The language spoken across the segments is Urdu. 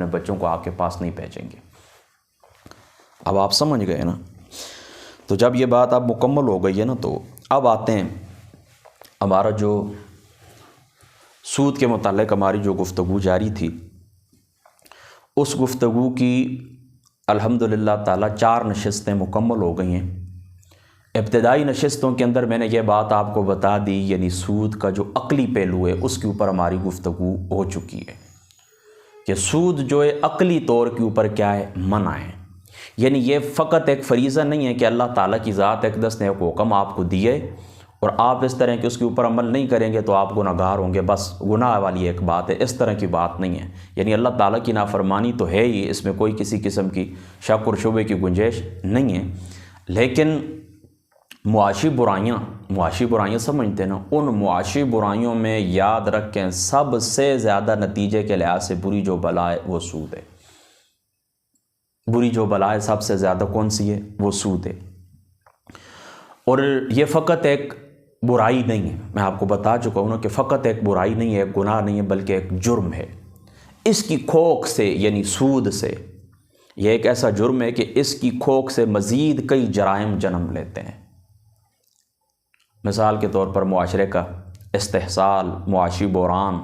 اپنے بچوں کو آپ کے پاس نہیں بھیجیں گے۔ اب آپ سمجھ گئے نا؟ تو جب یہ بات اب مکمل ہو گئی ہے نا، تو اب آتے ہیں ہمارا جو سود کے متعلق ہماری جو گفتگو جاری تھی، اس گفتگو کی الحمدللہ تعالیٰ 4 نشستیں مکمل ہو گئی ہیں۔ ابتدائی نشستوں کے اندر میں نے یہ بات آپ کو بتا دی، یعنی سود کا جو عقلی پہلو ہے اس کے اوپر ہماری گفتگو ہو چکی ہے کہ سود جو ہے عقلی طور کے اوپر کیا ہے، منع ہے۔ یعنی یہ فقط ایک فریضہ نہیں ہے کہ اللہ تعالیٰ کی ذات اقدس نے ایک حکم آپ کو دیے اور آپ اس طرح کہ اس کے اوپر عمل نہیں کریں گے تو آپ گناہگار ہوں گے، بس گناہ والی ایک بات ہے، اس طرح کی بات نہیں ہے۔ یعنی اللہ تعالیٰ کی نافرمانی تو ہے ہی، اس میں کوئی کسی قسم کی شک اور شبہ کی گنجائش نہیں ہے، لیکن معاشی برائیاں سمجھتے ہیں نا، ان معاشی برائیوں میں یاد رکھیں سب سے زیادہ نتیجے کے لحاظ سے بری جو بلا ہے وہ سود ہے۔ بری جو بلا ہے سب سے زیادہ کون سی ہے؟ وہ سود ہے۔ اور یہ فقط ایک برائی نہیں ہے، میں آپ کو بتا چکا ہوں نا کہ فقط ایک برائی نہیں ہے، ایک گناہ نہیں ہے، بلکہ ایک جرم ہے۔ اس کی کھوک سے یعنی سود سے، یہ ایک ایسا جرم ہے کہ اس کی کھوک سے مزید کئی جرائم جنم لیتے ہیں۔ مثال کے طور پر معاشرے کا استحصال، معاشی بحران،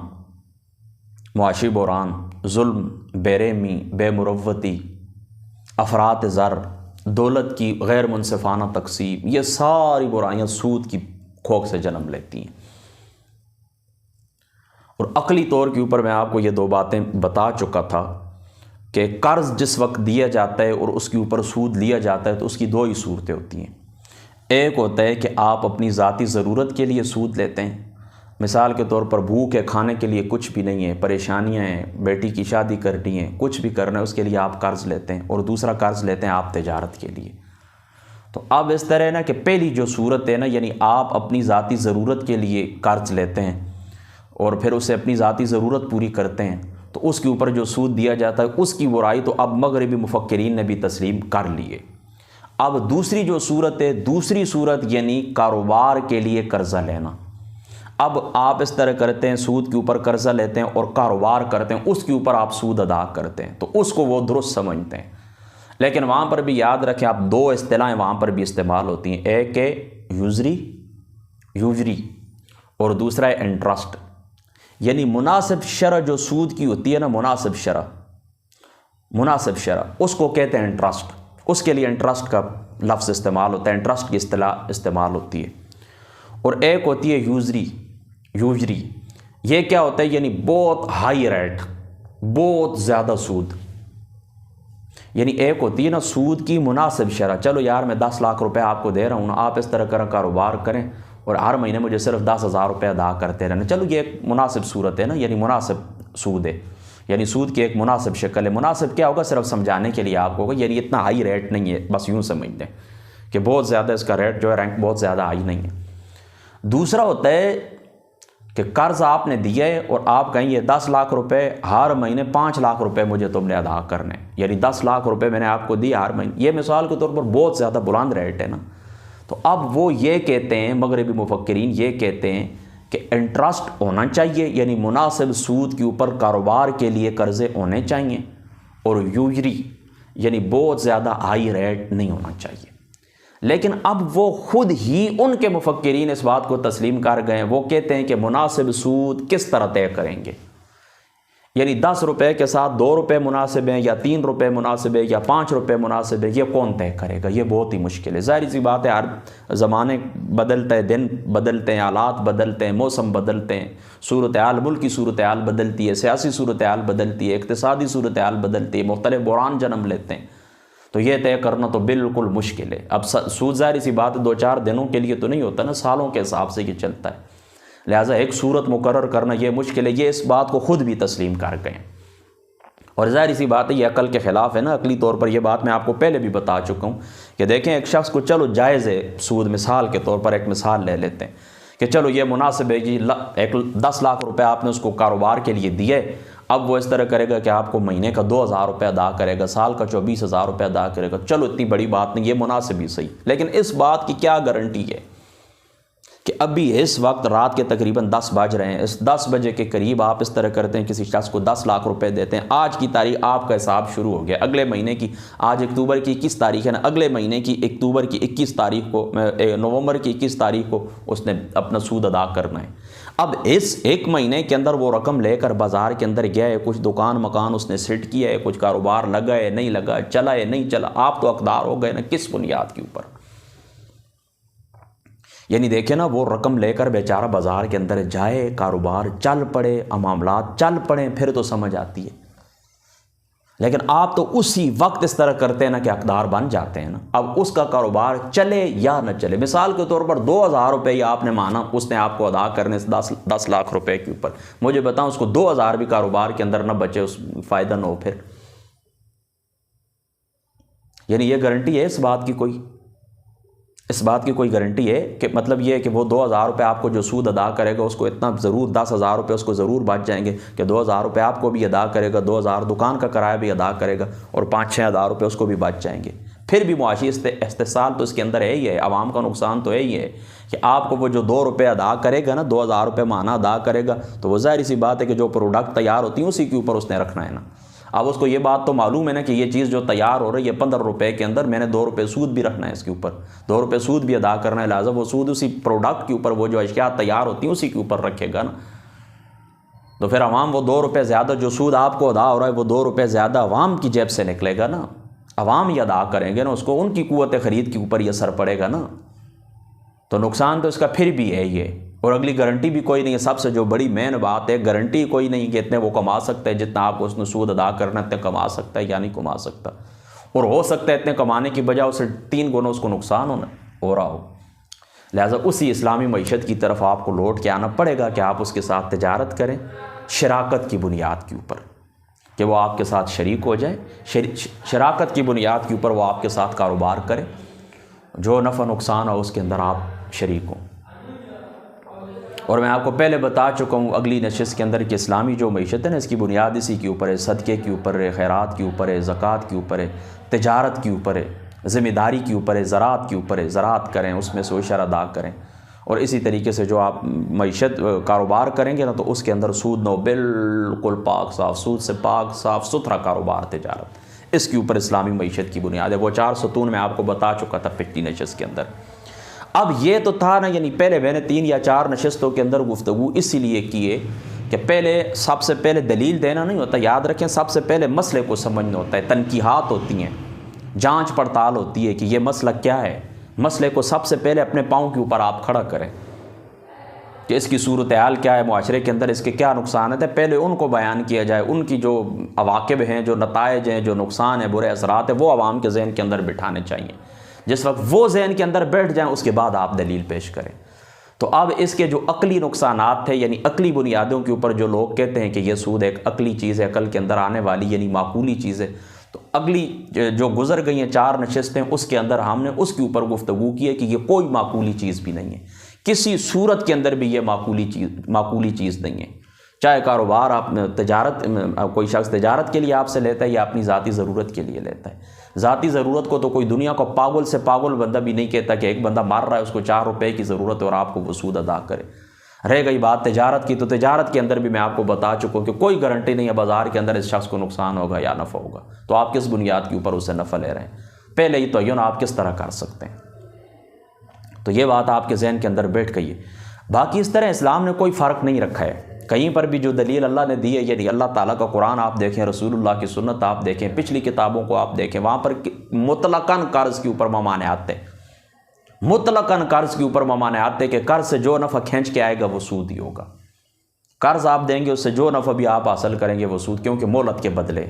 ظلم، بے رحمی، بے مروتی، افراط زر، دولت کی غیر منصفانہ تقسیم، یہ ساری برائیاں سود کی کھوک سے جنم لیتی ہیں۔ اور عقلی طور کے اوپر میں آپ کو یہ 2 باتیں بتا چکا تھا کہ قرض جس وقت دیا جاتا ہے اور اس کے اوپر سود لیا جاتا ہے تو اس کی 2 ہی صورتیں ہوتی ہیں۔ ایک ہوتا ہے کہ آپ اپنی ذاتی ضرورت کے لیے سود لیتے ہیں، مثال کے طور پر بھوک ہے، کھانے کے لیے کچھ بھی نہیں ہے، پریشانیاں ہیں، بیٹی کی شادی کرنی ہے، کچھ بھی کرنا ہے، اس کے لیے آپ قرض لیتے ہیں، اور دوسرا قرض لیتے ہیں آپ تجارت کے لیے۔ تو اب اس طرح ہے نا کہ پہلی جو صورت ہے نا، یعنی آپ اپنی ذاتی ضرورت کے لیے قرض لیتے ہیں اور پھر اسے اپنی ذاتی ضرورت پوری کرتے ہیں، تو اس کے اوپر جو سود دیا جاتا ہے اس کی برائی تو اب مغربی مفکرین نے بھی تسلیم کر لی ہے۔ اب دوسری جو صورت ہے، دوسری صورت یعنی کاروبار کے لیے قرضہ لینا۔ اب آپ اس طرح کرتے ہیں، سود کے اوپر قرضہ لیتے ہیں اور کاروبار کرتے ہیں، اس کے اوپر آپ سود ادا کرتے ہیں، تو اس کو وہ درست سمجھتے ہیں۔ لیکن وہاں پر بھی یاد رکھیں، آپ 2 اصطلاحیں وہاں پر بھی استعمال ہوتی ہیں، ایک ہے یوزری اور دوسرا ہے انٹرسٹ۔ یعنی مناسب شرح جو سود کی ہوتی ہے نا، مناسب شرح اس کو کہتے ہیں انٹرسٹ، اس کے لیے انٹرسٹ کا لفظ استعمال ہوتا ہے، انٹرسٹ کی اصطلاح استعمال ہوتی ہے۔ اور ایک ہوتی ہے یوزری، یہ کیا ہوتا ہے؟ یعنی بہت ہائی ریٹ، بہت زیادہ سود۔ یعنی ایک ہوتی ہے نا سود کی مناسب شرح، چلو یار میں 10 لاکھ روپے آپ کو دے رہا ہوں نا، آپ اس طرح کا کاروبار کریں اور ہر مہینے مجھے صرف 10,000 روپے ادا کرتے رہنا، چلو یہ ایک مناسب صورت ہے نا، یعنی مناسب سود ہے، یعنی سود کی ایک مناسب شکل ہے۔ مناسب کیا ہوگا؟ صرف سمجھانے کے لیے آپ کو ہوگا، یعنی اتنا ہائی ریٹ نہیں ہے، بس یوں سمجھ لیں کہ بہت زیادہ اس کا ریٹ جو ہے رینک بہت زیادہ ہائی نہیں ہے۔ دوسرا ہوتا ہے کہ قرض آپ نے دیا ہے اور آپ کہیں یہ 10 لاکھ روپے ہر مہینے 5 لاکھ روپے مجھے تم نے ادا کرنے، یعنی 10 لاکھ روپے میں نے آپ کو دی ہر مہینے، یہ مثال کے طور پر بہت زیادہ بلند ریٹ ہے نا۔ تو اب وہ یہ کہتے ہیں، مغربی مفکرین یہ کہتے ہیں کہ انٹرسٹ ہونا چاہیے، یعنی مناسب سود کے اوپر کاروبار کے لیے قرضے ہونے چاہیے، اور یوزری یعنی بہت زیادہ ہائی ریٹ نہیں ہونا چاہیے۔ لیکن اب وہ خود ہی ان کے مفکرین اس بات کو تسلیم کر گئے ہیں، وہ کہتے ہیں کہ مناسب سود کس طرح طے کریں گے، یعنی 10 روپے کے ساتھ 2 روپے مناسب ہیں یا 3 روپے مناسب ہے یا 5 روپے مناسب ہے، یہ کون طے کرے گا؟ یہ بہت ہی مشکل ہے۔ ظاہر سی بات ہے، ہر زمانے بدلتا ہے، دن بدلتے ہیں، حالات بدلتے ہیں، موسم بدلتے ہیں، صورتحال، ملک کی صورتحال بدلتی ہے، سیاسی صورتحال بدلتی ہے، اقتصادی صورتحال بدلتی ہے، مختلف بحران جنم لیتے ہیں، تو یہ طے کرنا تو بالکل مشکل ہے۔ اب سود ظاہر سی بات ہے 2-4 دنوں کے لیے تو نہیں ہوتا نا، سالوں کے حساب سے یہ چلتا ہے، لہٰذا ایک صورت مقرر کرنا یہ مشکل ہے، یہ اس بات کو خود بھی تسلیم کر گئے ہیں۔ اور ظاہر سی بات ہے یہ عقل کے خلاف ہے نا، عقلی طور پر یہ بات میں آپ کو پہلے بھی بتا چکا ہوں کہ دیکھیں ایک شخص کو چلو جائز ہے سود، مثال کے طور پر ایک مثال لے لیتے ہیں کہ چلو یہ مناسب ہے جی، 10 لاکھ روپے آپ نے اس کو کاروبار کے لیے دیے، اب وہ اس طرح کرے گا کہ آپ کو مہینے کا 2,000 روپے ادا کرے گا، سال کا 24,000 روپے ادا کرے گا، چلو اتنی بڑی بات نہیں، یہ مناسب ہی صحیح، لیکن اس بات کی کیا گارنٹی ہے کہ ابھی اس وقت رات کے تقریباً 10 بج رہے ہیں، اس 10 بجے کے قریب آپ اس طرح کرتے ہیں، کسی شخص کو 10 لاکھ روپے دیتے ہیں، آج کی تاریخ آپ کا حساب شروع ہو گیا، اگلے مہینے کی، آج اکتوبر کی 21 تاریخ ہے نا، اگلے مہینے کی اکتوبر کی 21 تاریخ کو، نومبر کی 21 تاریخ کو اس نے اپنا سود ادا کرنا ہے۔ اب اس ایک مہینے کے اندر وہ رقم لے کر بازار کے اندر گیا ہے، کچھ دکان مکان اس نے سیٹ کیا ہے، کچھ کاروبار لگا ہے نہیں لگا، چلا ہے نہیں چلا، آپ تو حقدار ہو گئے نا، کس بنیاد کے اوپر؟ یعنی دیکھیں نا، وہ رقم لے کر بیچارہ بازار کے اندر جائے، کاروبار چل پڑے، معاملات چل پڑیں، پھر تو سمجھ آتی ہے۔ لیکن آپ تو اسی وقت اس طرح کرتے ہیں نا کہ حقدار بن جاتے ہیں نا۔ اب اس کا کاروبار چلے یا نہ چلے، مثال کے طور پر 2000 روپے ہی آپ نے مانا اس نے آپ کو ادا کرنے سے 10 لاکھ روپے کے اوپر، مجھے بتاؤں اس کو 2000 بھی کاروبار کے اندر نہ بچے، اس فائدہ نہ ہو، پھر یعنی یہ گارنٹی ہے اس بات کی کوئی گارنٹی ہے کہ مطلب یہ ہے کہ وہ 2000 روپے آپ کو جو سود ادا کرے گا اس کو اتنا ضرور 10,000 روپے اس کو ضرور بچ جائیں گے کہ 2000 روپے آپ کو بھی ادا کرے گا، 2000 دکان کا کرایہ بھی ادا کرے گا، اور 5-6 ہزار روپے اس کو بھی بچ جائیں گے۔ پھر بھی معاشی استحصال تو اس کے اندر ہے ہی ہے، عوام کا نقصان تو ہے ہی ہے کہ آپ کو وہ جو 2 روپے ادا کرے گا نا، 2000 روپے ماہانہ ادا کرے گا، تو وہ ظاہر سی بات ہے کہ جو پروڈکٹ تیار ہوتی ہیں اسی کے اوپر اس نے رکھنا ہے نا۔ اب اس کو یہ بات تو معلوم ہے نا کہ یہ چیز جو تیار ہو رہی ہے 15 روپے کے اندر، میں نے 2 روپے سود بھی رکھنا ہے اس کے اوپر، 2 روپے سود بھی ادا کرنا ہے، لہٰذا وہ سود اسی پروڈکٹ کے اوپر، وہ جو اشیاء تیار ہوتی ہیں اسی کے اوپر رکھے گا نا۔ تو پھر عوام وہ 2 روپے زیادہ جو سود آپ کو ادا ہو رہا ہے، وہ 2 روپے زیادہ عوام کی جیب سے نکلے گا نا، عوام ہی ادا کریں گے نا اس کو، ان کی قوت خرید کے اوپر یہ اثر پڑے گا نا۔ تو نقصان تو اس کا پھر بھی ہے یہ، اور اگلی گارنٹی بھی کوئی نہیں ہے۔ سب سے جو بڑی مین بات ہے، گارنٹی کوئی نہیں کہ اتنے وہ کما سکتا ہے، جتنا آپ کو اس نے سود ادا کرنا اتنے کما سکتا ہے یا نہیں کما سکتا، اور ہو سکتا ہے اتنے کمانے کی بجائے اسے 3 گنا اس کو نقصان ہو رہا ہو۔ لہٰذا اسی اسلامی معیشت کی طرف آپ کو لوٹ کے آنا پڑے گا کہ آپ اس کے ساتھ تجارت کریں شراکت کی بنیاد کے اوپر، کہ وہ آپ کے ساتھ شریک ہو جائے، شراکت کی بنیاد کے اوپر وہ آپ کے ساتھ کاروبار کرے، جو نفع نقصان ہو اس کے اندر آپ شریک ہوں۔ اور میں آپ کو پہلے بتا چکا ہوں اگلی نشست کے اندر کہ اسلامی جو معیشت ہے نا، اس کی بنیاد اسی کے اوپر ہے، صدقے کے اوپر ہے، خیرات کے اوپر ہے، زکوٰۃ کے اوپر ہے، تجارت کے اوپر ہے، ذمہ داری کے اوپر ہے، زراعت کے اوپر ہے، زراعت کریں، اس میں سے عشر ادا کریں، اور اسی طریقے سے جو آپ معیشت کاروبار کریں گے نا تو اس کے اندر سود نہ ہو، بالکل پاک صاف، سود سے پاک صاف ستھرا کاروبار تجارت، اس کے اوپر اسلامی معیشت کی بنیاد ہے۔ وہ 4 ستون میں آپ کو بتا چکا تھا پچھلی نشست کے اندر۔ اب یہ تو تھا نا، یعنی پہلے میں نے 3 یا 4 نشستوں کے اندر گفتگو اسی لیے کیے کہ سب سے پہلے دلیل دینا نہیں ہوتا، یاد رکھیں، سب سے پہلے مسئلے کو سمجھنا ہوتا ہے، تنقیحات ہوتی ہیں، جانچ پڑتال ہوتی ہے کہ یہ مسئلہ کیا ہے، مسئلے کو سب سے پہلے اپنے پاؤں کے اوپر آپ کھڑا کریں کہ اس کی صورتحال کیا ہے، معاشرے کے اندر اس کے کیا نقصانات ہیں، پہلے ان کو بیان کیا جائے، ان کی جو عواقب ہیں، جو نتائج ہیں، جو نقصان ہیں، برے اثرات ہیں، وہ عوام کے ذہن کے اندر بٹھانے چاہیے۔ جس وقت وہ ذہن کے اندر بیٹھ جائیں اس کے بعد آپ دلیل پیش کریں۔ تو اب اس کے جو عقلی نقصانات تھے، یعنی عقلی بنیادوں کے اوپر جو لوگ کہتے ہیں کہ یہ سود ایک عقلی چیز ہے، عقل کے اندر آنے والی یعنی معقولی چیز ہے، تو اگلی جو گزر گئی ہیں 4 نشستیں، اس کے اندر ہم نے اس کے اوپر گفتگو کی ہے کہ یہ کوئی معقولی چیز بھی نہیں ہے، کسی صورت کے اندر بھی یہ معقولی چیز نہیں ہے، چاہے کاروبار آپ کوئی شخص تجارت کے لیے آپ سے لیتا ہے یا اپنی ذاتی ضرورت کے لیے لیتا ہے۔ ذاتی ضرورت کو تو کوئی دنیا کو پاگل سے پاگل بندہ بھی نہیں کہتا کہ ایک بندہ مار رہا ہے، اس کو 4 روپے کی ضرورت ہے اور آپ کو وہ سود ادا کرے۔ رہ گئی بات تجارت کی، تو تجارت کے اندر بھی میں آپ کو بتا چکا ہوں کہ کوئی گارنٹی نہیں ہے بازار کے اندر اس شخص کو نقصان ہوگا یا نفع ہوگا، تو آپ کس بنیاد کے اوپر اسے نفع لے رہے ہیں، پہلے ہی تعین آپ کس طرح کر سکتے ہیں۔ تو یہ بات آپ کے ذہن کے اندر بیٹھ گئی ہے۔ باقی اس طرح اسلام نے کوئی فرق نہیں رکھا ہے، کہیں پر بھی جو دلیل اللہ نے دی ہے، یعنی اللہ تعالیٰ کا قرآن آپ دیکھیں، رسول اللہ کی سنت آپ دیکھیں، پچھلی کتابوں کو آپ دیکھیں، وہاں پر مطلقاً قرض کے اوپر ممانعات تھے، مطلقاً قرض کے اوپر ممانعات تھے کہ قرض سے جو نفع کھینچ کے آئے گا وہ سود ہی ہوگا، قرض آپ دیں گے اس سے جو نفع بھی آپ حاصل کریں گے وہ سود، کیونکہ مہلت کے بدلے،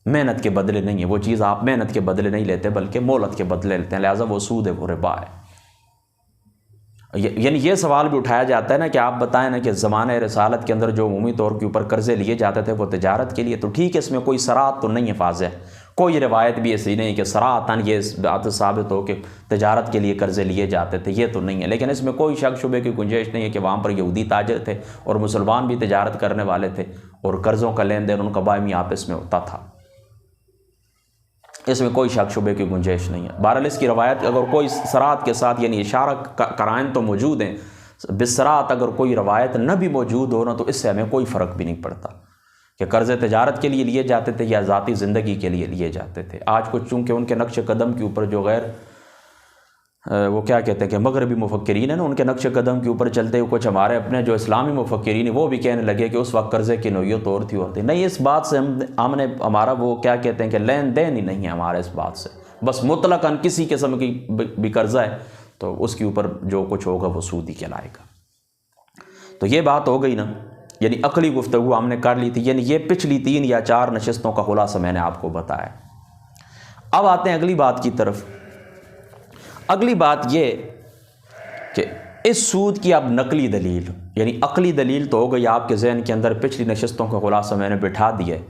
محنت کے بدلے نہیں ہے وہ چیز، آپ محنت کے بدلے نہیں لیتے بلکہ مہلت کے بدلے لیتے ہیں، لہٰذا وہ سود ہے، وہ ربا ہے۔ یعنی یہ سوال بھی اٹھایا جاتا ہے نا کہ آپ بتائیں نا کہ زمانہ رسالت کے اندر جو عمومی طور کے اوپر قرضے لیے جاتے تھے وہ تجارت کے لیے، تو ٹھیک ہے، اس میں کوئی صراحت تو نہیں ہے، واضح کوئی روایت بھی ایسی نہیں کہ صراحتاً یہ بات ثابت ہو کہ تجارت کے لیے قرضے لیے جاتے تھے، یہ تو نہیں ہے، لیکن اس میں کوئی شک شبے کی گنجائش نہیں ہے کہ وہاں پر یہودی تاجر تھے اور مسلمان بھی تجارت کرنے والے تھے، اور قرضوں کا لین دین ان کا باہمی آپس میں ہوتا تھا۔ اس میں کوئی شک شبے کی گنجائش نہیں ہے۔ بہرحال اس کی روایت اگر کوئی صراحت کے ساتھ یعنی اشارہ قرائن تو موجود ہیں، بصراحت اگر کوئی روایت نہ بھی موجود ہو نا تو اس سے ہمیں کوئی فرق بھی نہیں پڑتا کہ قرض تجارت کے لیے لیے جاتے تھے یا ذاتی زندگی کے لیے لیے جاتے تھے۔ آج کچھ چونکہ ان کے نقش قدم کے اوپر جو غیر وہ کیا کہتے ہیں کہ مغربی مفکرین ہیں نا، ان کے نقش قدم کے اوپر چلتے ہوئے کچھ ہمارے اپنے جو اسلامی مفکرین ہیں وہ بھی کہنے لگے کہ اس وقت قرضے کی نوعیت اور تھی اور تھی۔ نہیں، اس بات سے ہم نے ہمارا وہ کیا کہتے ہیں کہ لین دین ہی نہیں ہے ہمارا اس بات سے، بس مطلقاً کسی قسم کی بھی قرضہ ہے تو اس کے اوپر جو کچھ ہوگا وہ سود ہی کہلائے گا۔ تو یہ بات ہو گئی نا، یعنی عقلی گفتگو ہم نے کر لی تھی، یعنی یہ پچھلی 3 یا 4 نشستوں کا خلاصہ میں نے آپ کو بتایا۔ اب آتے ہیں اگلی بات کی طرف۔ اگلی بات یہ کہ اس سود کی اب نقلی دلیل، یعنی عقلی دلیل تو ہو گئی آپ کے ذہن کے اندر، پچھلی نشستوں کا خلاصہ میں نے بٹھا دیا ہے۔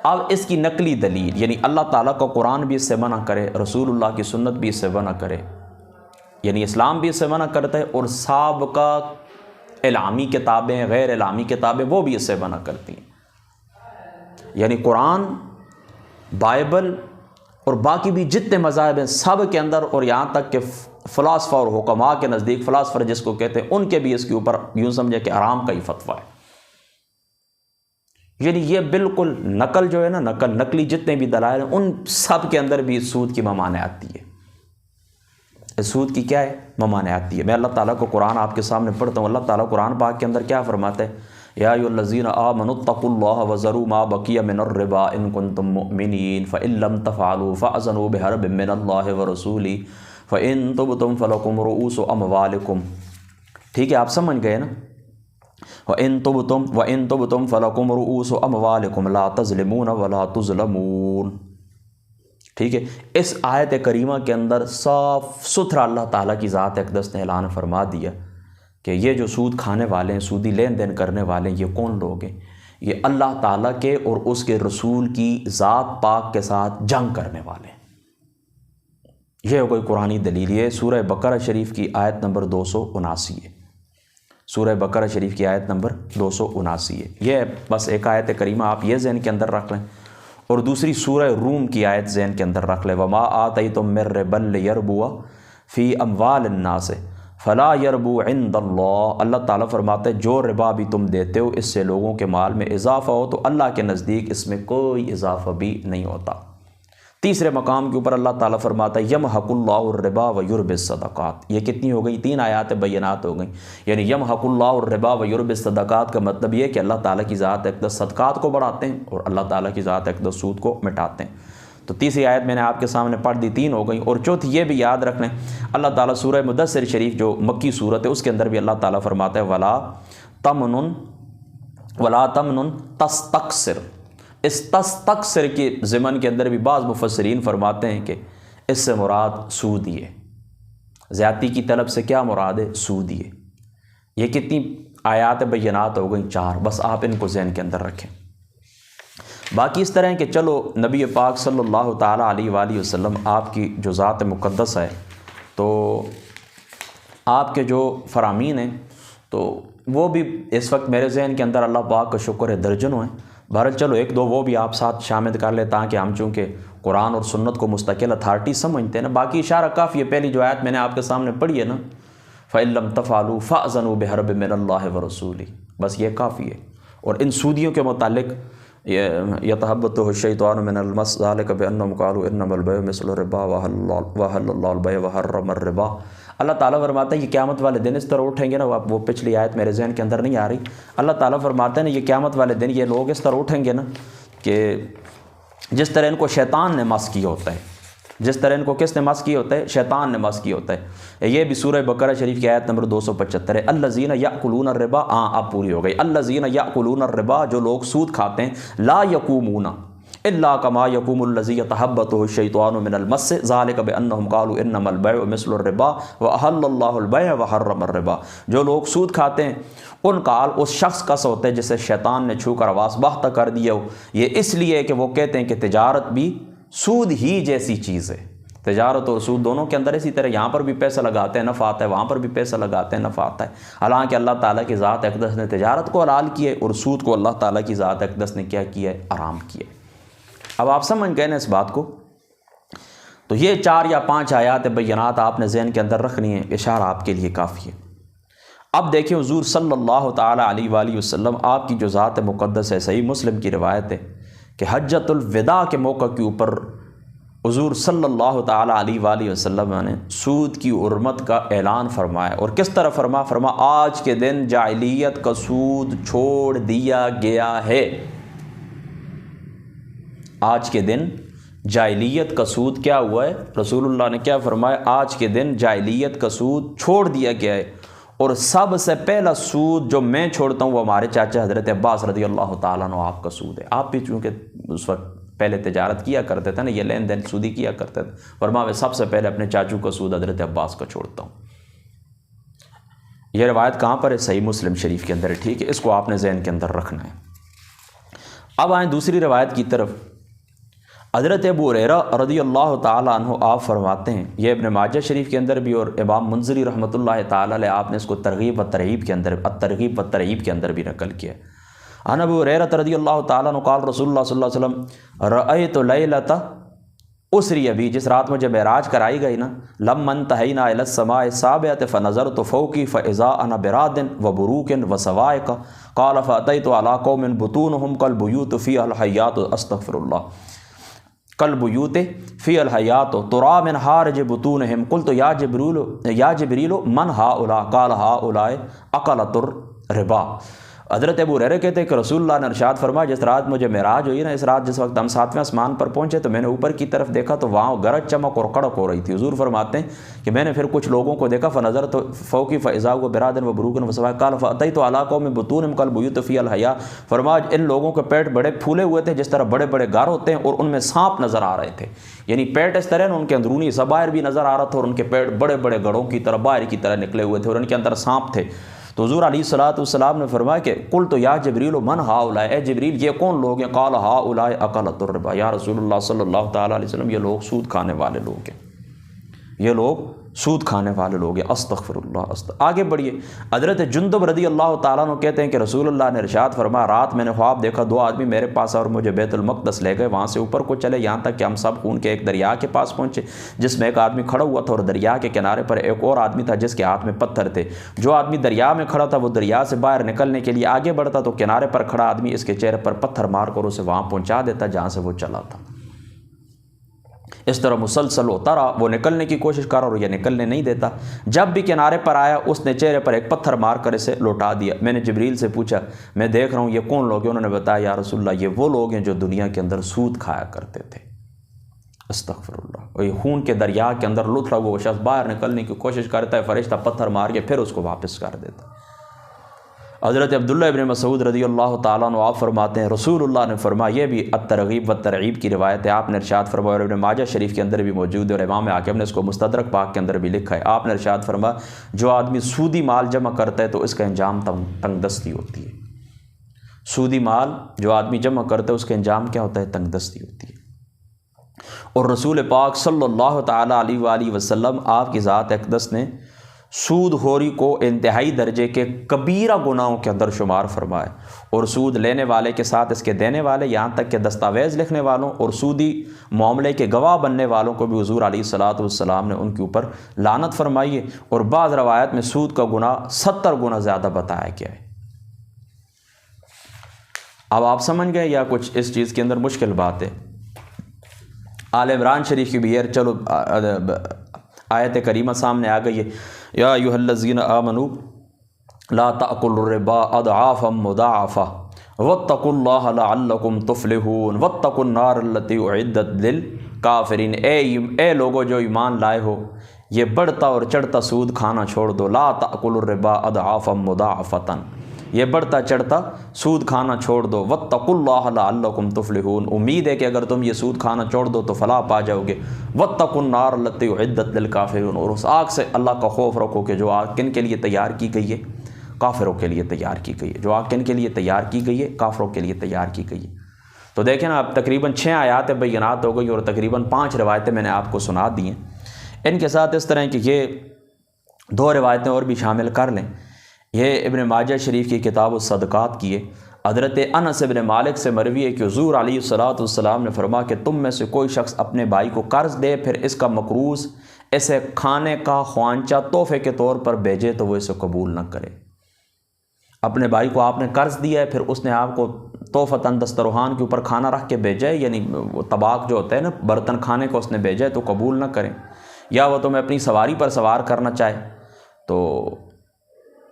اب اس کی نقلی دلیل، یعنی اللہ تعالیٰ کا قرآن بھی اس سے منع کرے، رسول اللہ کی سنت بھی اس سے منع کرے، یعنی اسلام بھی اس سے منع کرتا ہے، اور سابقہ اعلامی کتابیں، غیر اعلامی کتابیں وہ بھی اس سے منع کرتی ہیں۔ یعنی قرآن، بائبل اور باقی بھی جتنے مذاہب ہیں سب کے اندر، اور یہاں تک کہ فلاسفہ اور حکماء کے نزدیک، فلاسفر جس کو کہتے ہیں، ان کے بھی اس کے اوپر یوں سمجھے کہ حرام کا ہی فتویٰ ہے۔ یعنی یہ بالکل نقل جو ہے نا، نقلی جتنے بھی دلائل ہیں ان سب کے اندر بھی سود کی ممانعت آتی ہے۔ اس سود کی کیا ہے؟ ممانعت آتی ہے۔ میں اللہ تعالیٰ کو قرآن آپ کے سامنے پڑھتا ہوں۔ اللہ تعالیٰ قرآن پاک کے اندر کیا فرماتا ہے؟ یا ایھا الذین آمنوا اتقوا اللہ وذروا ما بقی من الربا ان کنتم مؤمنین فإن لم تفعلوا فأذنوا بحرب من اللہ ورسولہ فإن تبتم فلکم رؤوس اموالکم۔ ٹھیک ہے، آپ سمجھ گئے نا؟ وَإِن تُبْتُمْ فَلَكُمْ رُؤُوسُ أَمْوَالِكُمْ لَا تَظْلِمُونَ وَلَا تُظْلَمُونَ۔ ٹھیک ہے، اس آیت کریمہ کے اندر صاف ستھرا اللہ تعالیٰ کی ذات اقدس نے اعلان فرما دیا کہ یہ جو سود کھانے والے ہیں، سودی لین دین کرنے والے ہیں، یہ کون لوگ ہیں؟ یہ اللہ تعالیٰ کے اور اس کے رسول کی ذات پاک کے ساتھ جنگ کرنے والے ہیں۔ یہ کوئی قرآنی دلیل، یہ سورہ بقرہ شریف کی آیت نمبر 279 ہے۔ سورہ بقرہ شریف کی آیت نمبر 279 ہے۔ یہ بس ایک آیت کریمہ آپ یہ ذہن کے اندر رکھ لیں، اور دوسری سورہ روم کی آیت ذہن کے اندر رکھ لیں، وَمَا آتَيْتُم مِّن رِّبًا لِّيَرْبُوَ فِي أَمْوَالِ النَّاسِ فَلَا يَرْبُو عِندَ اللَّهِ۔ اللہ تعالیٰ فرماتے ہیں جو ربا بھی تم دیتے ہو اس سے لوگوں کے مال میں اضافہ ہو تو اللہ کے نزدیک اس میں کوئی اضافہ بھی نہیں ہوتا۔ تیسرے مقام کے اوپر اللہ تعالیٰ فرماتا ہے یمحق اللہ الربا ویربی الصدقات۔ یہ کتنی ہو گئی؟ 3 آیات بینات ہو گئیں۔ یعنی یمحق اللہ الربا ویربی الصدقات کا مطلب یہ کہ اللہ تعالیٰ کی ذات اقدس صدقات کو بڑھاتے ہیں اور اللہ تعالیٰ کی ذات اقدس سود کو مٹاتے ہیں۔ تو تیسری آیت میں نے آپ کے سامنے پڑھ دی، 3 ہو گئیں۔ اور چوتھی یہ بھی یاد رکھ لیں، اللہ تعالیٰ سورہ مدثر شریف جو مکی صورت ہے اس کے اندر بھی اللہ تعالیٰ فرماتا ہے وَلَا تَمْنُن تَسْتَكْثِرْ۔ اس تستکثر کے ضمن کے اندر بھی بعض مفسرین فرماتے ہیں کہ اس سے مراد سود ہی ہے۔ زیادتی کی طلب سے کیا مراد ہے؟ سود ہی ہے۔ یہ کتنی آیات بینات ہو گئیں؟ 4۔ بس آپ ان کو ذہن کے اندر رکھیں۔ باقی اس طرح ہے کہ چلو نبی پاک صلی اللہ تعالیٰ علیہ وآلہ وسلم آپ کی جو ذات مقدس ہے، تو آپ کے جو فرامین ہیں تو وہ بھی اس وقت میرے ذہن کے اندر اللہ پاک کا شکر ہے درجنوں ہیں۔ بہرحال چلو 1-2 وہ بھی آپ ساتھ شامل کر لیں تاکہ ہم چونکہ قرآن اور سنت کو مستقل اتھارٹی سمجھتے ہیں نا۔ باقی اشارہ کافی ہے، پہلی جو آیت میں نے آپ کے سامنے پڑھی ہے نا، فَإِن لَّمْ تَفْعَلُوا فَأْذَنُوا بِحَرْبٍ مِّنَ اللَّهِ وَرَسُولِهِ، بس یہ کافی ہے۔ اور ان سودیوں کے متعلق يَتَحَبَّطُهُ الشَّيْطَانُ مِنَ الْمَسِّ ذَلِكَ بِأَنَّهُمْ قَالُوا إِنَّمَا الْبَيْعُ مِثْلُ الرِّبَا وَأَحَلَّ اللَّهُ الْبَيْعَ وَحَرَّمَ الرِّبَا۔ اللہ تعالیٰ فرماتا ہے یہ قیامت والے دن اس طرح اٹھیں گے نا، وہ پچھلی آیت میرے ذہن کے اندر نہیں آ رہی۔ اللہ تعالیٰ فرماتا ہے نا یہ قیامت والے دن یہ لوگ اس طرح اٹھیں گے نا کہ جس طرح ان کو شیطان نے مس کیا ہوتا ہے، جس طرح ان کو کس نے مس کیا ہوتا ہے؟ شیطان نے مس کیا ہوتا ہے۔ یہ بھی سورہ بقرہ شریف کی آیت نمبر 275 ہے، الذین یأکلون الربا۔ اب پوری ہو گئی، الذین یأکلون الربا، جو لوگ سود کھاتے ہیں، لا یقومون الا کما یقوم الذی یتحبطہ الشیطان من المس ذلک بانہم قالوا انما البیع مثل الربا واحل اللہ البیع وحرم الربا۔ جو لوگ سود کھاتے ہیں ان کا حال اس شخص کا سا ہوتا ہے جسے شیطان نے چھو کر حواس باختہ کر دیا ہو۔ یہ اس لیے کہ وہ کہتے ہیں کہ تجارت بھی سود ہی جیسی چیز ہے۔ تجارت اور سود دونوں کے اندر اسی طرح یہاں پر بھی پیسہ لگاتے ہیں نفع آتا ہے، وہاں پر بھی پیسہ لگاتے ہیں نفع آتا ہے۔ حالانکہ اللہ تعالیٰ کی ذات اقدس نے تجارت کو حلال کیا ہے اور سود کو اللہ تعالیٰ کی ذات اقدس نے کیا کیا ہے؟ حرام کیا ہے۔ اب آپ سمجھ گئے نا اس بات کو تو یہ 4 یا 5 آیات بینات آپ نے ذہن کے اندر رکھنی ہے، اشارہ آپ کے لیے کافی ہے۔ اب دیکھیں حضور صلی اللہ تعالیٰ علیہ وآلہ وسلم آپ کی جو ذات مقدس ہے، صحیح مسلم کی روایت ہے کہ حجۃ الوداع کے موقع کے اوپر حضور صلی اللہ تعالیٰ علیہ وآلہ وسلم نے سود کی حرمت کا اعلان فرمایا، اور کس طرح فرما آج کے دن جاہلیت کا سود چھوڑ دیا گیا ہے۔ آج کے دن جاہلیت کا سود کیا ہوا ہے؟ رسول اللہ نے کیا فرمایا؟ آج کے دن جاہلیت کا سود چھوڑ دیا گیا ہے، اور سب سے پہلا سود جو میں چھوڑتا ہوں وہ ہمارے چاچا حضرت عباس رضی اللہ تعالیٰ عنہ آپ کا سود ہے۔ آپ بھی چونکہ اس وقت پہلے تجارت کیا کرتے تھے نا، یہ لین دین سودی کیا کرتے تھے، فرمایا میں سب سے پہلے اپنے چاچو کا سود حضرت عباس کا چھوڑتا ہوں۔ یہ روایت کہاں پر ہے؟ صحیح مسلم شریف کے اندر ہے، ٹھیک ہے، اس کو آپ نے ذہن کے اندر رکھنا ہے۔ اب آئیں دوسری روایت کی طرف۔ حضرت ابو ہریرہ رضی اللہ تعالیٰ عنہ آپ فرماتے ہیں، یہ ابن ماجہ شریف کے اندر بھی اور امام منذری رحمۃ اللہ تعالیٰ علیہ آپ نے اس کو ترغیب و ترہیب کے اندر بھی نقل کیا۔ عن ابو ہریرہ رضی اللہ تعالیٰ عنہ قال رسول اللہ صلی اللہ علیہ وسلم رأیت لیلۃ اسری بی، جس رات مجھے معراج کرائی گئی نا، لما انتہینا الی السماء السابعۃ فنظرت فوقی فاذا انا براد وبروک وسوائق قال فاتیت علی قوم بطونهم کالبیوت فیہا الحیات استغفر اللہ کالبیوت فیہا الحیات ترا من حارج بطونہم قلت یا جبریل من ہؤلاء قال ہؤلاء اکلۃ الربا۔ حضرت ابو ہریرہ کہتے ہیں کہ رسول اللہ نے ارشاد فرمایا جس رات مجھے معراج ہوئی نا، اس رات جس وقت ہم 7ویں آسمان پر پہنچے تو میں نے اوپر کی طرف دیکھا تو وہاں گرج چمک اور کڑک ہو رہی تھی۔ حضور فرماتے ہیں کہ میں نے پھر کچھ لوگوں کو دیکھا، فنظر تو فوقی فاذا هو براد وبروک وسوائق قال فاتیت علی قوم بطونہم کالبیوت فیہا الحیاۃ، فرمایا ان لوگوں کے پیٹ بڑے پھولے ہوئے تھے جس طرح بڑے بڑے گھر ہوتے ہیں، اور ان میں سانپ نظر آ رہے تھے، یعنی پیٹ اس طرح ان کے اندرونی حصہ باہر بھی نظر آ رہا تھا، اور ان کے پیٹ بڑے بڑے گڑھوں کی طرح باہر کی طرح نکلے ہوئے تھے، اور ان کے اندر سانپ تھے۔ تو حضور علیہ الصلوۃ والسلام نے فرمایا کہ قلت یا جبریل من ہؤلاء، اے جبریل یہ کون لوگ ہیں؟ قال ہؤلاء اکلۃ الربا، یا رسول اللہ صلی اللہ تعالیٰ علیہ وسلم یہ لوگ سود کھانے والے لوگ ہیں، یہ لوگ سود کھانے والے لوگ ہیں۔ استغفر اللہ۔ آگے بڑھیے۔ حضرت جندب رضی اللہ تعالیٰ عنہ کہتے ہیں کہ رسول اللہ نے ارشاد فرمایا رات میں نے خواب دیکھا، 2 آدمی میرے پاس اور مجھے بیت المقدس لے گئے، وہاں سے اوپر کو چلے یہاں تک کہ ہم سب خون کے ایک دریا کے پاس پہنچے جس میں ایک آدمی کھڑا ہوا تھا، اور دریا کے کنارے پر ایک اور آدمی تھا جس کے ہاتھ میں پتھر تھے۔ جو آدمی دریا میں کھڑا تھا وہ دریا سے باہر نکلنے کے لیے آگے بڑھتا تو کنارے پر کھڑا آدمی اس کے چہرے پر پتھر مار کر اسے وہاں پہنچا دیتا جہاں سے وہ چلا تھا۔ اس طرح مسلسل ہوتا رہا، وہ نکلنے کی کوشش کر رہا اور یہ نکلنے نہیں دیتا۔ جب بھی کنارے پر آیا اس نے چہرے پر ایک پتھر مار کر اسے لوٹا دیا۔ میں نے جبریل سے پوچھا میں دیکھ رہا ہوں یہ کون لوگ ہیں؟ انہوں نے بتایا یا رسول اللہ یہ وہ لوگ ہیں جو دنیا کے اندر سود کھایا کرتے تھے۔ استغفر اللہ۔ اور یہ خون کے دریا کے اندر لطف رہا وہ شخص باہر نکلنے کی کوشش کرتا ہے، فرشتہ پتھر مار کے پھر اس کو واپس کر دیتا۔ حضرت عبداللہ ابن مسعود رضی اللہ تعالیٰ عنہ آپ فرماتے ہیں رسول اللہ نے فرمایا، یہ بھی الترغیب والترغیب کی روایت ہے، آپ نے ارشاد فرمایا، اور ابن ماجہ شریف کے اندر بھی موجود ہے، اور امام حاکم نے اس کو مستدرک پاک کے اندر بھی لکھا ہے۔ آپ نے ارشاد فرمایا جو آدمی سودی مال جمع کرتا ہے تو اس کا انجام تنگ دستی ہوتی ہے۔ سودی مال جو آدمی جمع کرتا ہے اس کا انجام کیا ہوتا ہے؟ تنگ دستی ہوتی ہے۔ اور رسول پاک صلی اللہ تعالیٰ علیہ وآلہ وسلم آپ کی ذات اقدس نے سود خوری کو انتہائی درجے کے کبیرہ گناہوں کے اندر شمار فرمایا، اور سود لینے والے کے ساتھ اس کے دینے والے، یہاں تک کہ دستاویز لکھنے والوں اور سودی معاملے کے گواہ بننے والوں کو بھی حضور علیہ الصلوۃ والسلام نے ان کے اوپر لعنت فرمائی ہے، اور بعض روایت میں سود کا گناہ 70 گنا زیادہ بتایا گیا ہے۔ اب آپ سمجھ گئے یا کچھ اس چیز کے اندر مشکل بات ہے؟ آل عمران شریف کی بھی چلو آیت کریمہ سامنے آ گئی ہے، یا ایھا الذین آمنوا لا تأکلوا الربا اضعافا مضاعفہ واتقوا اللہ لعلکم تفلحون واتقوا النار التی اعدت للکافرین۔ اے لوگو جو ایمان لائے ہو، یہ بڑھتا اور چڑھتا سود کھانا چھوڑ دو۔ لا تأکلوا الربا اضعافا مضاعفۃ، یہ بڑھتا چڑھتا سود کھانا چھوڑ دو۔ واتقوا اللہ لعلکم تفلحون، امید ہے کہ اگر تم یہ سود کھانا چھوڑ دو تو فلاح پا جاؤ گے۔ واتقوا النار التی اعدت للکافرین، اور اس آگ سے اللہ کا خوف رکھو کہ جو آگ کن کے لیے تیار کی گئی ہے؟ کافروں کے لیے تیار کی گئی ہے۔ جو آگ کن کے لیے تیار کی گئی ہے؟ کافروں کے لیے تیار کی گئی ہے۔ تو دیکھیں نا، اب تقریباً 6 آیات بینات ہو گئی اور تقریباً 5 روایتیں میں نے آپ کو سنا دی ہیں۔ ان کے ساتھ اس طرح کہ یہ 2 روایتیں اور بھی شامل کر لیں۔ یہ ابن ماجہ شریف کی کتاب الصدقات کی ہے۔ حضرت انس بن مالک سے مروی ہے کہ حضور علیہ الصلوۃ والسلام نے فرمایا کہ تم میں سے کوئی شخص اپنے بھائی کو قرض دے، پھر اس کا مقروض اسے کھانے کا خوانچہ تحفے کے طور پر بھیجے تو وہ اسے قبول نہ کرے۔ اپنے بھائی کو آپ نے قرض دیا ہے، پھر اس نے آپ کو تحفتاً دسترخوان کے اوپر کھانا رکھ کے بھیجا ہے، یعنی وہ طباق جو ہوتا ہے نا، برتن کھانے کو اس نے بھیجا ہے، تو قبول نہ کریں۔ یا وہ تمہیں اپنی سواری پر سوار کرنا چاہے تو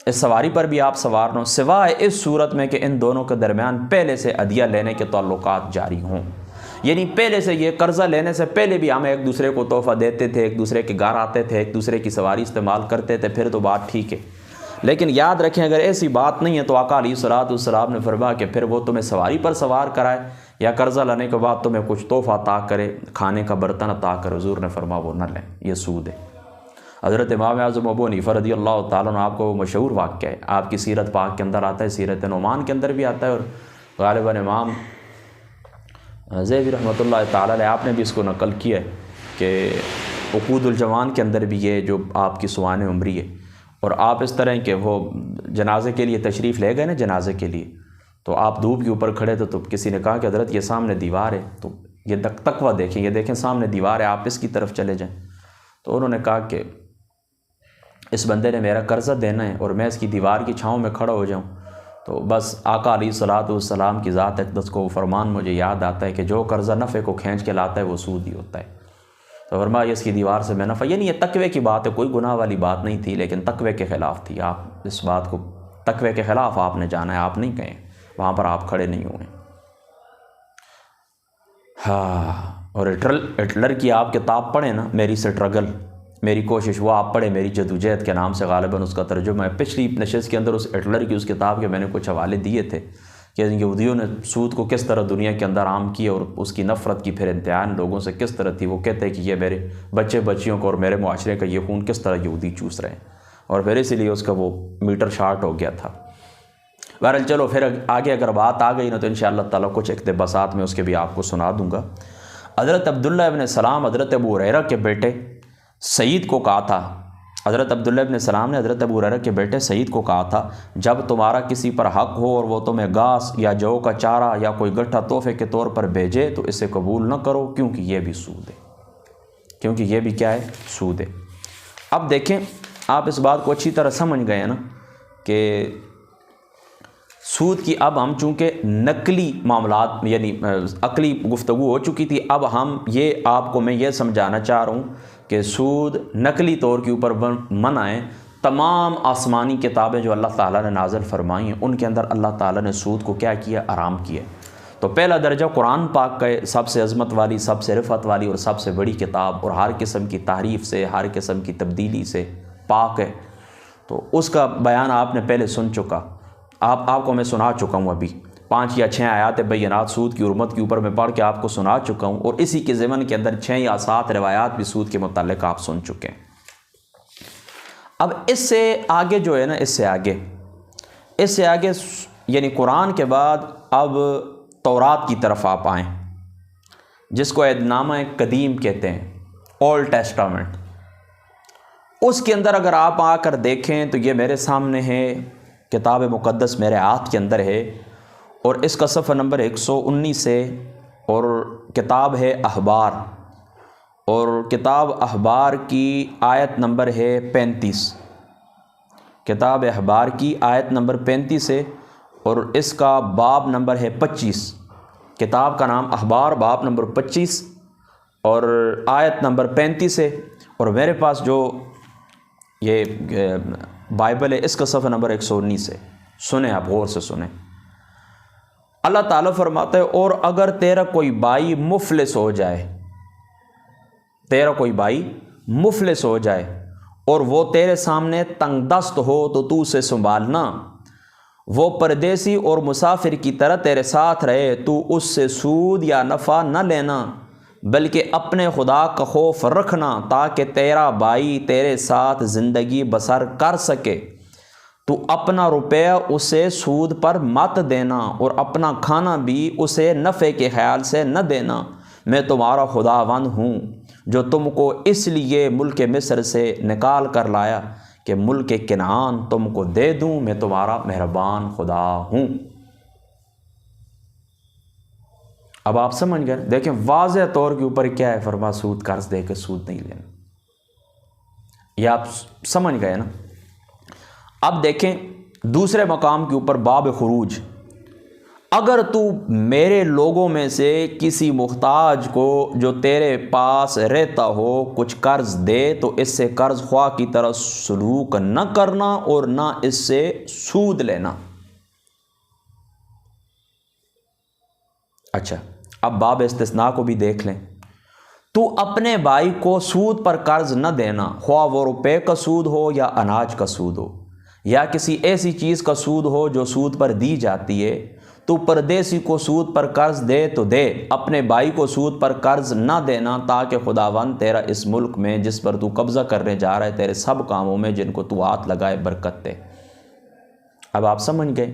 اس سواری پر بھی آپ سوار نہ، سوائے اس صورت میں کہ ان دونوں کے درمیان پہلے سے عدیہ لینے کے تعلقات جاری ہوں، یعنی پہلے سے یہ قرضہ لینے سے پہلے بھی ہم ایک دوسرے کو تحفہ دیتے تھے، ایک دوسرے کے گھر آتے تھے، ایک دوسرے کی سواری استعمال کرتے تھے، پھر تو بات ٹھیک ہے۔ لیکن یاد رکھیں اگر ایسی بات نہیں ہے تو آقا علیہ الصلوۃ والسلام نے فرمایا کہ پھر وہ تمہیں سواری پر سوار کرائے یا قرضہ لینے کے بعد تمہیں کچھ تحفہ عطا کرے، کھانے کا برتن عطا کرے، حضور نے فرمایا وہ نہ لیں، یہ سود ہے۔ حضرت امام اعظم ابو حنیفہ رضی اللہ تعالیٰ عنہ، آپ کو وہ مشہور واقعہ ہے، آپ کی سیرت پاک کے اندر آتا ہے، سیرت نعمان کے اندر بھی آتا ہے، اور غالباً امام زیوی رحمۃ اللہ تعالیٰ علیہ آپ نے بھی اس کو نقل کیا ہے کہ عقود الجوان کے اندر بھی یہ جو آپ کی سوانح عمری ہے، اور آپ اس طرح کہ وہ جنازے کے لیے تشریف لے گئے نا، جنازے کے لیے، تو آپ دھوپ کے اوپر کھڑے تھے، تو کسی نے کہا کہ حضرت یہ سامنے دیوار ہے، تو یہ تقویٰ دیکھیں، یہ دیکھیں سامنے دیوار ہے، آپ اس کی طرف چلے جائیں۔ تو انہوں نے کہا کہ اس بندے نے میرا قرضہ دینا ہے اور میں اس کی دیوار کی چھاؤں میں کھڑا ہو جاؤں، تو بس آقا علیہ الصلوۃ والسلام کی ذات اقدس کو فرمان مجھے یاد آتا ہے کہ جو قرضہ نفع کو کھینچ کے لاتا ہے وہ سود ہی ہوتا ہے۔ تو فرمایا اس کی دیوار سے میں نفع، یعنی یہ تقوی کی بات ہے، کوئی گناہ والی بات نہیں تھی، لیکن تقوی کے خلاف تھی۔ آپ اس بات کو تقوی کے خلاف آپ نے جانا ہے، آپ نہیں کہیں، وہاں پر آپ کھڑے نہیں ہوئے۔ ہاں، اور ہٹلر کی آپ کتاب پڑھیں نا، میری سٹرگل، میری کوشش، وہ آپ پڑھیں، میری جدوجہد کے نام سے غالباً اس کا ترجمہ ہے۔ پچھلی نشست کے اندر اس ہٹلر کی اس کتاب کے میں نے کچھ حوالے دیے تھے کہ یہودیوں نے سود کو کس طرح دنیا کے اندر عام کیا، اور اس کی نفرت کی پھر انتہائی لوگوں سے کس طرح تھی۔ وہ کہتے ہیں کہ یہ میرے بچے بچیوں کو اور میرے معاشرے کا یہ خون کس طرح یہودی چوس رہے ہیں، اور پھر اسی لیے اس کا وہ میٹر شارٹ ہو گیا تھا۔ بہرحال چلو پھر آگے اگر بات آ گئی نا تو انشاءاللہ تعالیٰ کچھ اقتباسات میں اس کے بھی آپ کو سنا دوں گا۔ حضرت عبداللہ ابن سلام حضرت ابو ہریرہ کے بیٹے سعید کو کہا تھا، حضرت عبداللہ ابن سلام نے حضرت ابو ہریرہ کے بیٹے سعید کو کہا تھا، جب تمہارا کسی پر حق ہو اور وہ تمہیں گھاس یا جو کا چارہ یا کوئی گٹھا تحفے کے طور پر بھیجے تو اسے قبول نہ کرو، کیونکہ یہ بھی سود ہے، کیونکہ یہ بھی کیا ہے، سود ہے۔ اب دیکھیں آپ اس بات کو اچھی طرح سمجھ گئے ہیں نا کہ سود کی اب ہم چونکہ نقلی معاملات یعنی عقلی گفتگو ہو چکی تھی، اب ہم یہ آپ کو میں یہ سمجھانا چاہ رہا ہوں کہ سود نقلی طور کے اوپر منع ہے۔ تمام آسمانی کتابیں جو اللہ تعالیٰ نے نازل فرمائی ہیں ان کے اندر اللہ تعالیٰ نے سود کو کیا کیا، حرام کیا۔ تو پہلا درجہ قرآن پاک کا سب سے عظمت والی، سب سے رفعت والی اور سب سے بڑی کتاب، اور ہر قسم کی تحریف سے، ہر قسم کی تبدیلی سے پاک ہے، تو اس کا بیان آپ نے پہلے سن چکا، آپ کو میں سنا چکا ہوں، ابھی 5 یا 6 آیات بینات سود کی حرمت کے اوپر میں پڑھ کے آپ کو سنا چکا ہوں، اور اسی کے ضمن کے اندر 6 یا 7 روایات بھی سود کے متعلق آپ سن چکے ہیں۔ اب اس سے آگے جو ہے نا، اس سے آگے یعنی قرآن کے بعد اب تورات کی طرف آپ آئیں، جس کو عہد نامہ قدیم کہتے ہیں، اولڈ ٹیسٹامنٹ۔ اس کے اندر اگر آپ آ کر دیکھیں تو یہ میرے سامنے ہے، کتاب مقدس میرے ہاتھ کے اندر ہے، اور اس کا صفحہ نمبر 119 ہے، اور کتاب ہے احبار، اور کتاب احبار کی آیت نمبر ہے 35، کتاب احبار کی آیت نمبر 35 ہے، اور اس کا باب نمبر ہے 25، کتاب کا نام احبار، باب نمبر 25 اور آیت نمبر 35 ہے، اور میرے پاس جو یہ بائبل ہے اس کا صفحہ نمبر 119 ہے۔ سنیں، آپ غور سے سنیں۔ اللہ تعالیٰ فرماتا ہے، اور اگر تیرا کوئی بھائی مفلس ہو جائے، تیرا کوئی بھائی مفلس ہو جائے اور وہ تیرے سامنے تنگ دست ہو تو تو اسے سنبھالنا، وہ پردیسی اور مسافر کی طرح تیرے ساتھ رہے، تو اس سے سود یا نفع نہ لینا، بلکہ اپنے خدا کا خوف رکھنا تاکہ تیرا بھائی تیرے ساتھ زندگی بسر کر سکے۔ تو اپنا روپیہ اسے سود پر مت دینا اور اپنا کھانا بھی اسے نفع کے خیال سے نہ دینا، میں تمہارا خداوند ہوں جو تم کو اس لیے ملک مصر سے نکال کر لایا کہ ملک کنعان تم کو دے دوں، میں تمہارا مہربان خدا ہوں۔ اب آپ سمجھ گئے، دیکھیں واضح طور کے اوپر کیا ہے، فرما سود قرض دے کے سود نہیں لینا، یہ آپ سمجھ گئے نا۔ اب دیکھیں دوسرے مقام کے اوپر باب خروج، اگر تو میرے لوگوں میں سے کسی محتاج کو جو تیرے پاس رہتا ہو کچھ قرض دے تو اس سے قرض خواہ کی طرح سلوک نہ کرنا اور نہ اس سے سود لینا۔ اچھا، اب باب استثناء کو بھی دیکھ لیں، تو اپنے بھائی کو سود پر قرض نہ دینا، خواہ وہ روپے کا سود ہو یا اناج کا سود ہو یا کسی ایسی چیز کا سود ہو جو سود پر دی جاتی ہے۔ تو پردیسی کو سود پر قرض دے تو دے، اپنے بھائی کو سود پر قرض نہ دینا، تاکہ خداوند تیرا اس ملک میں جس پر تو قبضہ کرنے جا رہا ہے تیرے سب کاموں میں جن کو تو ہاتھ لگائے برکت دے۔ اب آپ سمجھ گئے،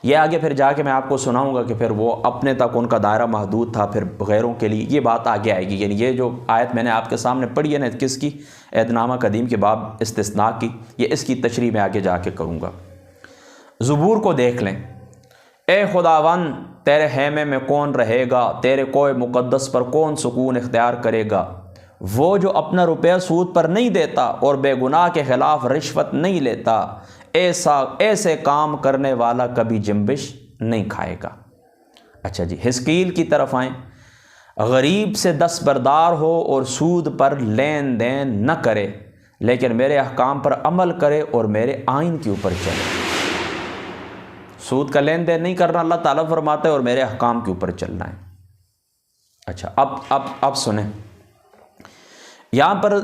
یہ آگے پھر جا کے میں آپ کو سناؤں گا کہ پھر وہ اپنے تک ان کا دائرہ محدود تھا، پھر غیروں کے لیے یہ بات آگے آئے گی۔ یعنی یہ جو آیت میں نے آپ کے سامنے پڑھی ہے نا، کس کی؟ عہد نامہ قدیم کے باب استثناء کی، یہ اس کی تشریح میں آگے جا کے کروں گا۔ زبور کو دیکھ لیں، اے خداوند تیرے خیمے میں کون رہے گا، تیرے کوئے مقدس پر کون سکون اختیار کرے گا؟ وہ جو اپنا روپیہ سود پر نہیں دیتا اور بے گناہ کے خلاف رشوت نہیں لیتا، ایسے کام کرنے والا کبھی جنبش نہیں کھائے گا۔ اچھا جی، حزقیل کی طرف آئیں، غریب سے دستبردار ہو اور سود پر لین دین نہ کرے، لیکن میرے احکام پر عمل کرے اور میرے آئین کے اوپر چلے۔ سود کا لین دین نہیں کرنا، اللہ تعالیٰ فرماتا ہے، اور میرے احکام کے اوپر چلنا ہے۔ اچھا، اب سنیں، یہاں پر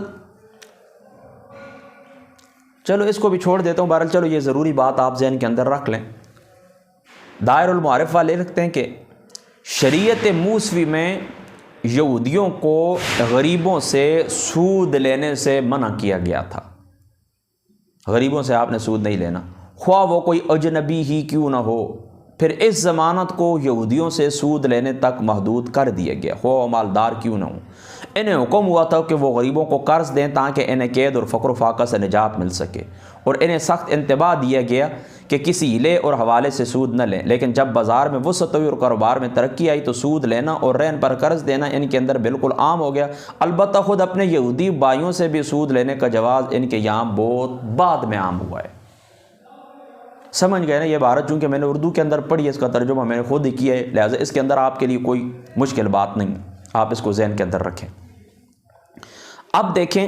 چلو اس کو بھی چھوڑ دیتا ہوں، بہرحال چلو یہ ضروری بات آپ ذہن کے اندر رکھ لیں۔ دائر المعارف والے لکھتے ہیں کہ شریعت موسوی میں یہودیوں کو غریبوں سے سود لینے سے منع کیا گیا تھا۔ غریبوں سے آپ نے سود نہیں لینا، خواہ وہ کوئی اجنبی ہی کیوں نہ ہو۔ پھر اس ضمانت کو یہودیوں سے سود لینے تک محدود کر دیا گیا، خواہ وہ مالدار کیوں نہ ہو۔ انہیں حکم ہوا تھا کہ وہ غریبوں کو قرض دیں تاکہ انہیں قید اور فقر و فاقہ سے نجات مل سکے، اور انہیں سخت انتباہ دیا گیا کہ کسی ہیلے اور حوالے سے سود نہ لیں۔ لیکن جب بازار میں وسعت ہوئی اور کاروبار میں ترقی آئی تو سود لینا اور رہن پر قرض دینا ان کے اندر بالکل عام ہو گیا۔ البتہ خود اپنے یہودی بھائیوں سے بھی سود لینے کا جواز ان کے یہاں بہت بعد میں عام ہوا ہے۔ سمجھ گئے نا، یہ عبارت چونکہ میں نے اردو کے اندر پڑھی ہے، اس کا ترجمہ میں نے خود ہی کیا ہے، لہٰذا اس کے اندر آپ کے لیے کوئی مشکل بات نہیں، آپ اس کو ذہن کے اندر رکھیں۔ اب دیکھیں،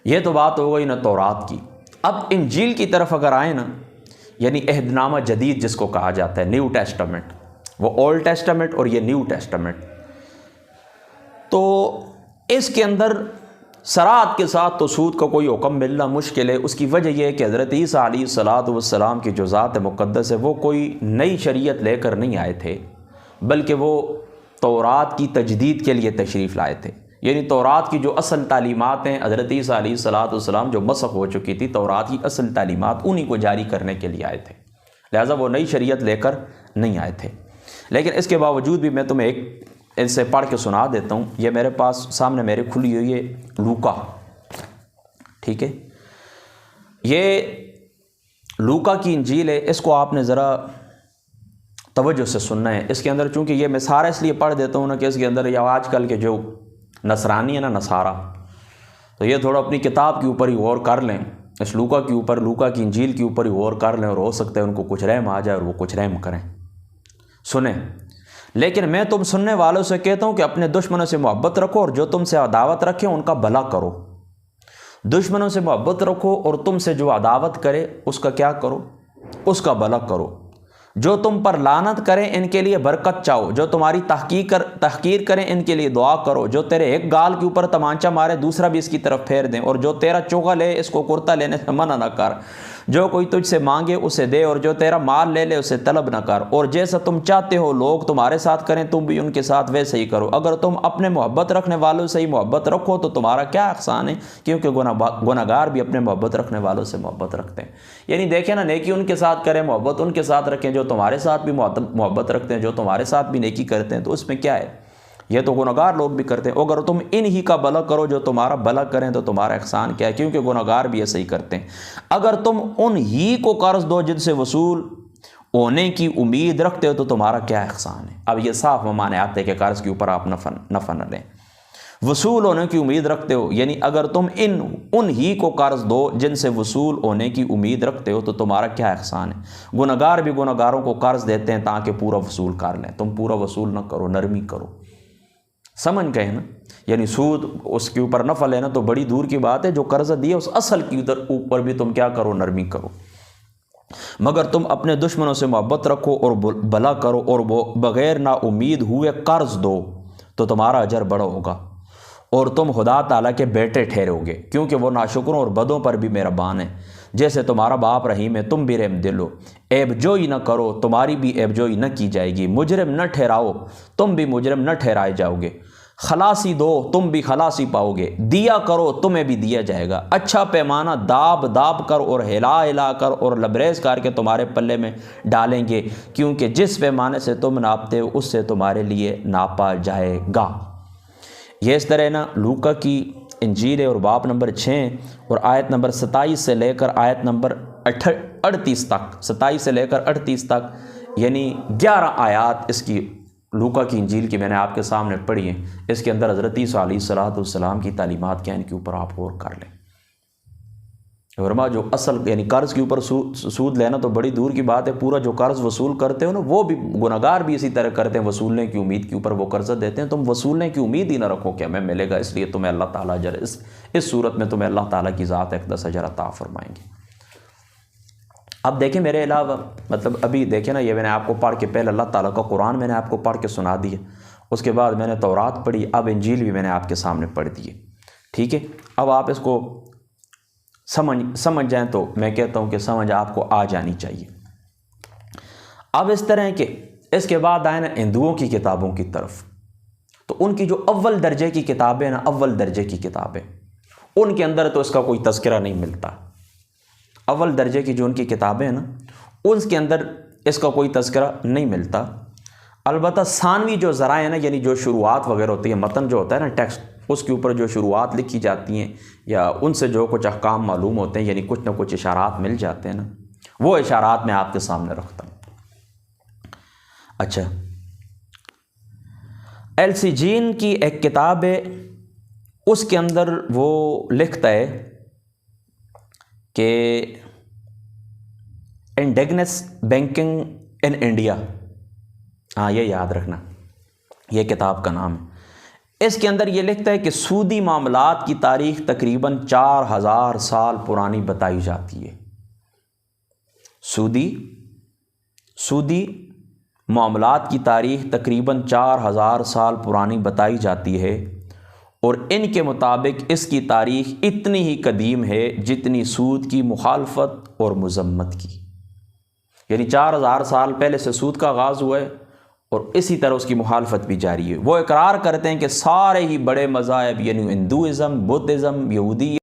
یہ تو بات ہو گئی نا تورات کی۔ اب انجیل کی طرف اگر آئیں نا، یعنی عہد نامہ جدید جس کو کہا جاتا ہے، نیو ٹیسٹمنٹ، وہ اولڈ ٹیسٹمنٹ اور یہ نیو ٹیسٹمنٹ، تو اس کے اندر صراحت کے ساتھ تو سود کا کوئی حکم ملنا مشکل ہے۔ اس کی وجہ یہ ہے کہ حضرت عیسیٰ علیہ السلام کی جو ذات مقدس ہے وہ کوئی نئی شریعت لے کر نہیں آئے تھے، بلکہ وہ تورات کی تجدید کے لیے تشریف لائے تھے۔ یعنی تورات کی جو اصل تعلیمات ہیں، حضرت عیسیٰ علیہ السلام جو مسخ ہو چکی تھی، تورات کی اصل تعلیمات انہی کو جاری کرنے کے لیے آئے تھے، لہٰذا وہ نئی شریعت لے کر نہیں آئے تھے۔ لیکن اس کے باوجود بھی میں تمہیں ایک ان سے پڑھ کے سنا دیتا ہوں۔ یہ میرے پاس سامنے میرے کھلی ہوئی ہے لوکا، ٹھیک ہے، یہ لوکا کی انجیل ہے، اس کو آپ نے ذرا توجہ سے سننا ہے۔ اس کے اندر چونکہ یہ میں سارا اس لیے پڑھ دیتا ہوں نا کہ اس کے اندر یہ آج کل کے جو نصرانی ہے نا، نصارہ، تو یہ تھوڑا اپنی کتاب کے اوپر ہی غور کر لیں، اس لوکا کے اوپر، لوکا کی انجیل کے اوپر ہی غور کر لیں، اور ہو سکتا ہے ان کو کچھ رحم آ جائے اور وہ کچھ رحم کریں۔ سنیں، لیکن میں تم سننے والوں سے کہتا ہوں کہ اپنے دشمنوں سے محبت رکھو اور جو تم سے عداوت رکھیں ان کا بھلا کرو۔ دشمنوں سے محبت رکھو اور تم سے جو عداوت کرے اس کا کیا کرو؟ اس کا بھلا کرو۔ جو تم پر لعنت کریں ان کے لیے برکت چاہو، جو تمہاری تحقیر کریں ان کے لیے دعا کرو، جو تیرے ایک گال کے اوپر تمانچہ مارے دوسرا بھی اس کی طرف پھیر دیں، اور جو تیرا چوغا لے اس کو کرتا لینے سے منع نہ کر۔ جو کوئی تجھ سے مانگے اسے دے، اور جو تیرا مال لے لے اسے طلب نہ کر۔ اور جیسا تم چاہتے ہو لوگ تمہارے ساتھ کریں تم بھی ان کے ساتھ ویسے ہی کرو۔ اگر تم اپنے محبت رکھنے والوں سے ہی محبت رکھو تو تمہارا کیا احسان ہے، کیونکہ گناہگار بھی اپنے محبت رکھنے والوں سے محبت رکھتے ہیں۔ یعنی دیکھیں نا، نیکی ان کے ساتھ کریں، محبت ان کے ساتھ رکھیں جو تمہارے ساتھ بھی محبت رکھتے ہیں، جو تمہارے ساتھ بھی نیکی کرتے ہیں، تو اس میں کیا ہے؟ یہ تو گناہگار لوگ بھی کرتے ہیں۔ اگر تم ان ہی کا بھلا کرو جو تمہارا بھلا کریں تو تمہارا احسان کیا ہے، کیونکہ گناہگار بھی ایسے ہی کرتے ہیں۔ اگر تم ان ہی کو قرض دو جن سے وصول ہونے کی امید رکھتے ہو تو تمہارا کیا احسان ہے۔ اب یہ صاف ممانعات ہے کہ قرض کے اوپر آپ نفع نہ لیں۔ وصول ہونے کی امید رکھتے ہو، یعنی اگر تم ان ہی کو قرض دو جن سے وصول ہونے کی امید رکھتے ہو تو تمہارا کیا احسان ہے۔ گنہگار بھی گنہگاروں کو قرض دیتے ہیں تاکہ پورا وصول کر لیں، تم پورا وصول نہ کرو، نرمی کرو، سمجھ گئے نا۔ یعنی سود اس کے اوپر نفع لینا تو بڑی دور کی بات ہے، جو قرضہ دیا اس اصل کی اوپر بھی تم کیا کرو، نرمی کرو۔ مگر تم اپنے دشمنوں سے محبت رکھو اور بھلا کرو اور وہ بغیر نا امید ہوئے قرض دو تو تمہارا اجر بڑا ہوگا اور تم خدا تعالیٰ کے بیٹے ٹھہرو گے، کیونکہ وہ ناشکروں اور بدوں پر بھی مہربان ہے۔ جیسے تمہارا باپ رحیم ہے تم بھی رحم دل ہو۔ عیب جوئی نہ کرو، تمہاری بھی عیب جوئی نہ کی جائے گی۔ مجرم نہ ٹھہراؤ، تم بھی مجرم نہ ٹھہرائے جاؤ گے۔ خلاصی دو، تم بھی خلاصی پاؤ گے۔ دیا کرو، تمہیں بھی دیا جائے گا۔ اچھا پیمانہ داب کر اور ہلا کر اور لبریز کر کے تمہارے پلے میں ڈالیں گے، کیونکہ جس پیمانے سے تم ناپتے ہو اس سے تمہارے لیے ناپا جائے گا۔ یہ اس طرح نا لوکا کی انجیل ہے اور باب نمبر 6 اور آیت نمبر 27 سے لے کر آیت نمبر 38 تک، 27 سے لے کر 38 تک، یعنی 11 آیات اس کی لوکا کی انجیل کی میں نے آپ کے سامنے پڑھی ہیں۔ اس کے اندر حضرت عیسیٰ علیہ السلام کی تعلیمات کیا، ان کے اوپر آپ غور کر لیں۔ ورما جو اصل یعنی قرض کے اوپر سود لینا تو بڑی دور کی بات ہے، پورا جو قرض وصول کرتے ہو نا وہ بھی گنہگار بھی اسی طرح کرتے ہیں، وصولنے کی امید کے اوپر وہ قرضہ دیتے ہیں۔ تم وصولنے کی امید ہی نہ رکھو کہ ہمیں ملے گا، اس لیے تمہیں اللہ تعالیٰ اجر اس صورت میں تمہیں اللہ تعالیٰ کی ذات اقدس اجر عطا فرمائیں گے۔ اب دیکھیں میرے علاوہ مطلب ابھی دیکھیں نا، یہ میں نے آپ کو پڑھ کے پہلے اللہ تعالیٰ کا قرآن میں نے آپ کو پڑھ کے سنا دیا، اس کے بعد میں نے تورات پڑھی، اب انجیل بھی میں نے آپ کے سامنے پڑھ دی ہے، ٹھیک ہے۔ اب آپ اس کو سمجھ جائیں تو میں کہتا ہوں کہ سمجھ آپ کو آ جانی چاہیے۔ اب اس طرح کہ اس کے بعد آئے نا ہندوؤں کی کتابوں کی طرف، تو ان کی جو اول درجے کی کتابیں نا، اول درجے کی کتابیں، ان کے اندر تو اس کا کوئی تذکرہ نہیں ملتا۔ اول درجے کی جو ان کی کتابیں ہیں نا، اس کے اندر اس کا کوئی تذکرہ نہیں ملتا۔ البتہ ثانوی جو ذرائع ہیں نا، یعنی جو شروعات وغیرہ ہوتی ہے، متن جو ہوتا ہے نا ٹیکسٹ، اس کے اوپر جو شروعات لکھی جاتی ہیں یا ان سے جو کچھ احکام معلوم ہوتے ہیں، یعنی کچھ نہ کچھ اشارات مل جاتے ہیں نا، وہ اشارات میں آپ کے سامنے رکھتا ہوں۔ اچھا، ایلسیجین کی ایک کتاب ہے، اس کے اندر وہ لکھتا ہے کہ انڈیگنس بینکنگ ان انڈیا، ہاں یہ یاد رکھنا، یہ کتاب کا نام ہے۔ اس کے اندر یہ لکھتا ہے کہ سودی معاملات کی تاریخ تقریباً 4000 سال پرانی بتائی جاتی ہے۔ سودی معاملات کی تاریخ تقریباً 4000 سال پرانی بتائی جاتی ہے، اور ان کے مطابق اس کی تاریخ اتنی ہی قدیم ہے جتنی سود کی مخالفت اور مذمت کی، یعنی 4000 سال پہلے سے سود کا آغاز ہوا ہے اور اسی طرح اس کی مخالفت بھی جاری ہے۔ وہ اقرار کرتے ہیں کہ سارے ہی بڑے مذاہب، یعنی ہندوازم، بدھزم، یہودی